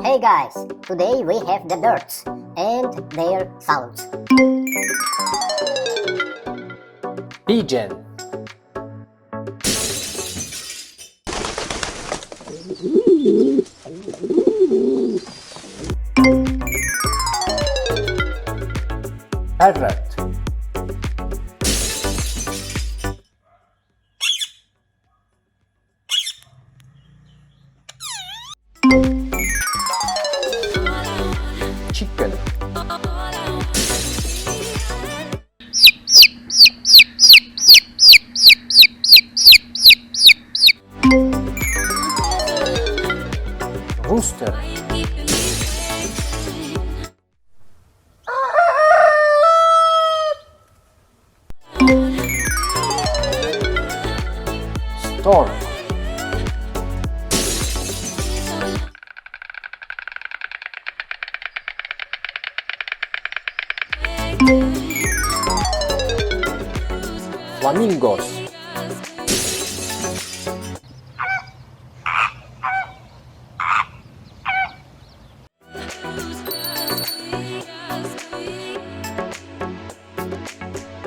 Hey guys, today we have the birds and their sounds. Pigeon. Parrot. Chicken. Rooster. Stork. Flamingos.